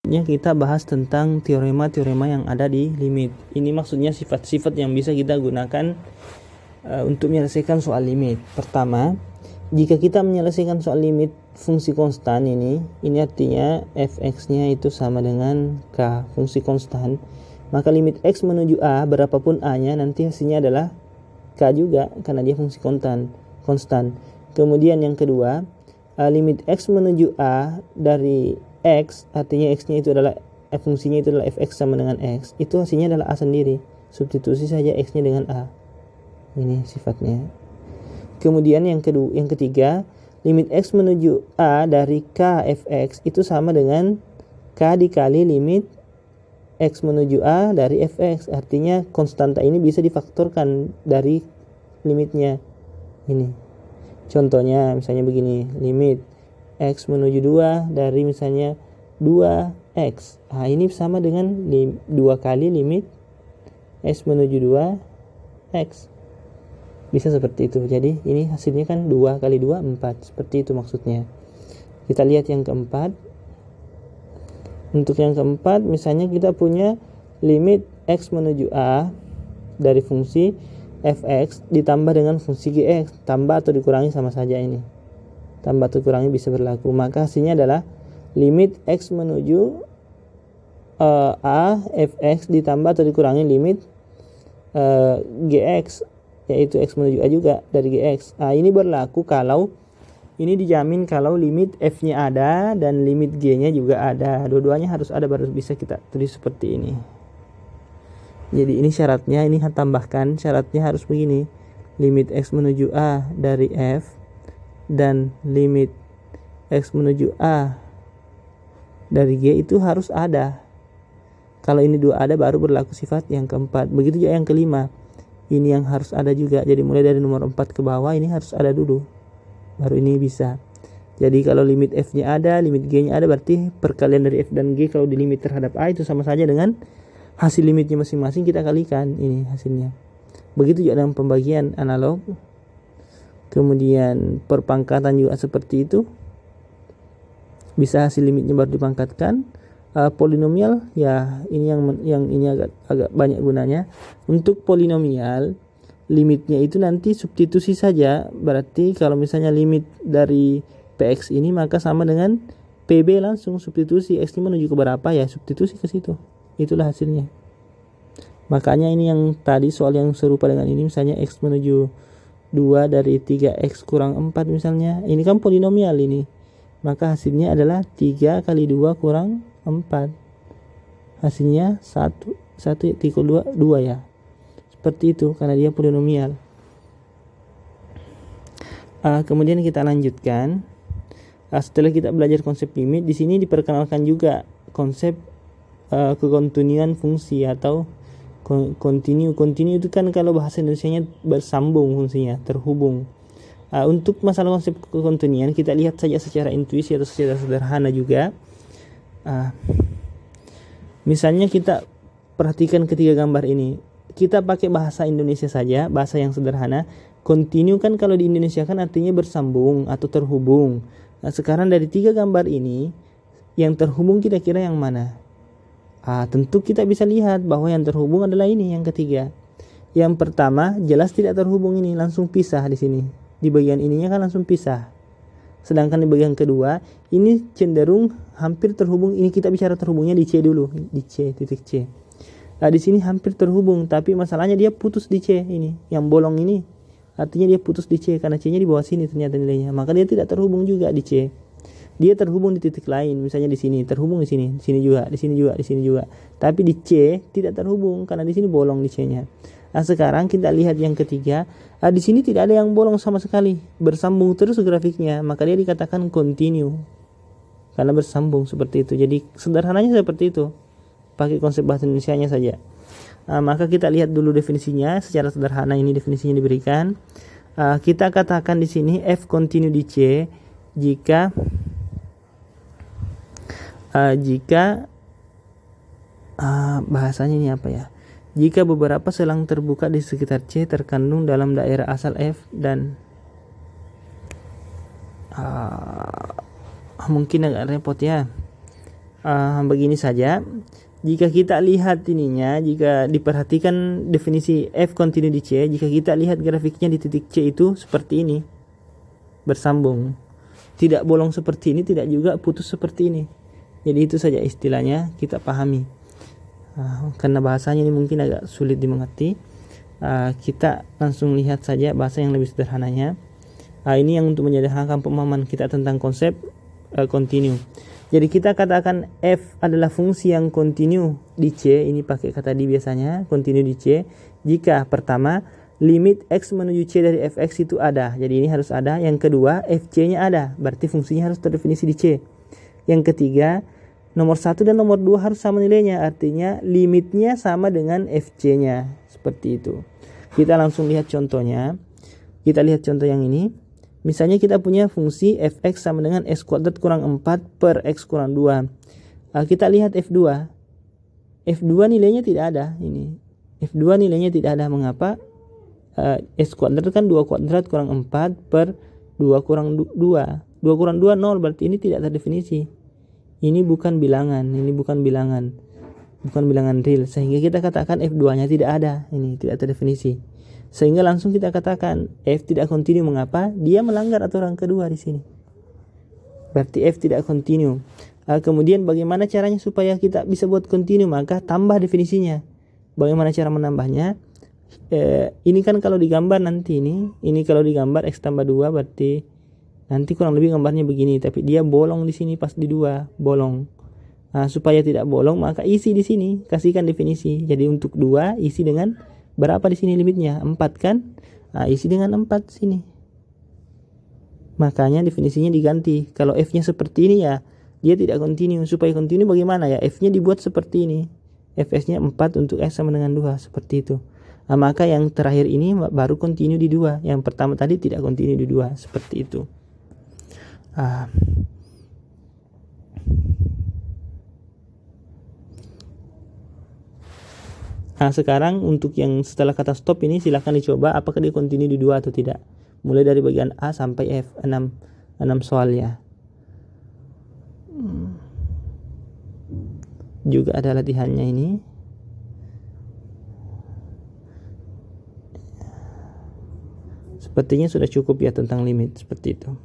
maksudnya kita bahas tentang teorema-teorema yang ada di limit. Ini maksudnya sifat-sifat yang bisa kita gunakan untuk menyelesaikan soal limit. Pertama, jika kita menyelesaikan soal limit fungsi konstan ini artinya fx-nya itu sama dengan k, fungsi konstan. Maka limit x menuju a, berapapun a-nya, nanti hasilnya adalah k juga karena dia fungsi konstan. Kemudian yang kedua, limit x menuju a dari x, artinya x-nya itu adalah fungsinya itu adalah fx sama dengan x, itu hasilnya adalah a sendiri. Substitusi saja x-nya dengan a. Ini sifatnya. Kemudian yang ketiga, limit x menuju a dari k fx itu sama dengan k dikali limit x menuju a dari fx. Artinya konstanta ini bisa difaktorkan dari limitnya. Ini contohnya misalnya begini, limit x menuju 2 dari misalnya 2x. Nah, ini sama dengan 2 kali limit x menuju 2x. Bisa seperti itu. Jadi ini hasilnya kan 2 kali 2 4. Seperti itu maksudnya. Kita lihat yang keempat. Untuk yang keempat, misalnya kita punya limit x menuju a dari fungsi fx ditambah dengan fungsi gx. Tambah atau dikurangi sama saja ini. Tambah atau kurangi bisa berlaku. Maka hasilnya adalah limit x menuju a fx ditambah atau dikurangi limit gx, yaitu x menuju a juga dari gx. Nah, ini berlaku kalau ini dijamin kalau limit f-nya ada dan limit g-nya juga ada. Dua-duanya harus ada baru bisa kita tulis seperti ini. Jadi ini syaratnya, ini tambahkan syaratnya harus begini. Limit x menuju a dari f dan limit x menuju a dari g itu harus ada. Kalau ini dua ada baru berlaku sifat yang keempat. Begitu juga yang kelima. Ini yang harus ada juga. Jadi mulai dari nomor 4 ke bawah ini harus ada dulu. Baru ini bisa. Jadi kalau limit f-nya ada, limit g-nya ada, berarti perkalian dari f dan g kalau di limit terhadap a itu sama saja dengan hasil limitnya masing-masing kita kalikan. Ini hasilnya. Begitu juga dalam pembagian analog. Kemudian perpangkatan juga seperti itu. Bisa hasil limitnya baru dipangkatkan. Polinomial ya ini yang ini agak banyak gunanya. Untuk polinomial limitnya itu nanti substitusi saja. Berarti kalau misalnya limit dari px ini maka sama dengan pb, langsung substitusi x menuju ke berapa ya substitusi ke situ. Itulah hasilnya. Makanya ini yang tadi soal yang serupa dengan ini, misalnya x menuju 2 dari 3x kurang 4 misalnya. Ini kan polinomial ini. Maka hasilnya adalah 3 kali 2 kurang 4. Hasilnya 1 2 ya. Seperti itu karena dia polinomial. Kemudian kita lanjutkan. Setelah kita belajar konsep limit, di sini diperkenalkan juga konsep kekontinuan fungsi atau kontinu. Kontinu itu kan kalau bahasa Indonesianya bersambung fungsinya, terhubung. Untuk masalah konsep kekontinuan kita lihat saja secara intuisi atau secara sederhana juga. Misalnya kita perhatikan ketiga gambar ini. Kita pakai bahasa Indonesia saja, bahasa yang sederhana. Kontinu kan kalau di Indonesia kan artinya bersambung atau terhubung. Nah, sekarang dari tiga gambar ini yang terhubung kira-kira yang mana? Tentu kita bisa lihat bahwa yang terhubung adalah ini yang ketiga. Yang pertama jelas tidak terhubung, ini langsung pisah di sini. Di bagian ininya kan langsung pisah. Sedangkan di bagian kedua ini cenderung hampir terhubung. Ini kita bicara terhubungnya di C dulu, di C, titik C. Di sini hampir terhubung, tapi masalahnya dia putus di C ini. Yang bolong ini artinya dia putus di C karena C-nya di bawah sini ternyata nilainya. Maka dia tidak terhubung juga di C. Dia terhubung di titik lain, misalnya di sini, terhubung di sini juga, di sini juga, di sini juga. Tapi di C tidak terhubung karena di sini bolong di C-nya. Sekarang kita lihat yang ketiga. Di sini tidak ada yang bolong sama sekali, bersambung terus grafiknya, maka dia dikatakan continue karena bersambung seperti itu. Jadi sederhananya seperti itu, pakai konsep bahasa Indonesianya saja. Maka kita lihat dulu definisinya secara sederhana. Ini definisinya diberikan. Kita katakan di sini f continue di C jika bahasanya ini apa ya? Jika beberapa selang terbuka di sekitar C terkandung dalam daerah asal F dan mungkin agak repot ya. begini saja. Jika kita lihat ininya, jika diperhatikan definisi F kontinu di C, jika kita lihat grafiknya di titik C itu seperti ini, bersambung, tidak bolong seperti ini, tidak juga putus seperti ini. Jadi itu saja istilahnya kita pahami. Karena bahasanya ini mungkin agak sulit dimengerti, kita langsung lihat saja bahasa yang lebih sederhananya. Ini yang untuk menyederhanakan pemahaman kita tentang konsep kontinu. Jadi kita katakan F adalah fungsi yang kontinu di C, ini pakai kata di biasanya, kontinu di C, jika pertama limit X menuju C dari Fx itu ada, jadi ini harus ada. Yang kedua, Fc-nya ada, berarti fungsinya harus terdefinisi di C. Yang ketiga, nomor 1 dan nomor 2 harus sama nilainya, artinya limitnya sama dengan Fc-nya, seperti itu. Kita langsung lihat contohnya. Kita lihat contoh yang ini. Misalnya kita punya fungsi fx sama dengan x kuadrat kurang 4 per x kurang 2. Kita lihat F2. F2 nilainya tidak ada. Ini F2 nilainya tidak ada. Mengapa? X kuadrat kan 2 kuadrat kurang 4 per 2 kurang 2. 2 kurang 2 0, berarti ini tidak terdefinisi. Ini bukan bilangan. Bukan bilangan real. Sehingga kita katakan F2 nya tidak ada. Ini tidak terdefinisi. Sehingga langsung kita katakan F tidak kontinu. Mengapa? Dia melanggar aturan kedua di sini. Berarti F tidak kontinu. Kemudian bagaimana caranya supaya kita bisa buat kontinu? Maka tambah definisinya. Bagaimana cara menambahnya? Ini kan kalau digambar nanti ini kalau digambar X tambah 2 berarti nanti kurang lebih gambarnya begini. Tapi dia bolong di sini pas di 2, bolong. Supaya tidak bolong maka isi di sini, kasihkan definisi. Jadi untuk 2 isi dengan berapa di sini limitnya? 4 kan? Isi dengan 4 sini. Makanya definisinya diganti. Kalau F-nya seperti ini ya, dia tidak kontinu. Supaya kontinu bagaimana ya? F-nya dibuat seperti ini. Fs-nya 4 untuk X sama dengan 2, seperti itu. Maka yang terakhir ini baru kontinu di 2. Yang pertama tadi tidak kontinu di 2, seperti itu. Sekarang untuk yang setelah kata stop ini silahkan dicoba apakah dia kontinu di 2 atau tidak. Mulai dari bagian A sampai F, 6 soal ya. Juga ada latihannya ini. Sepertinya sudah cukup ya tentang limit, seperti itu.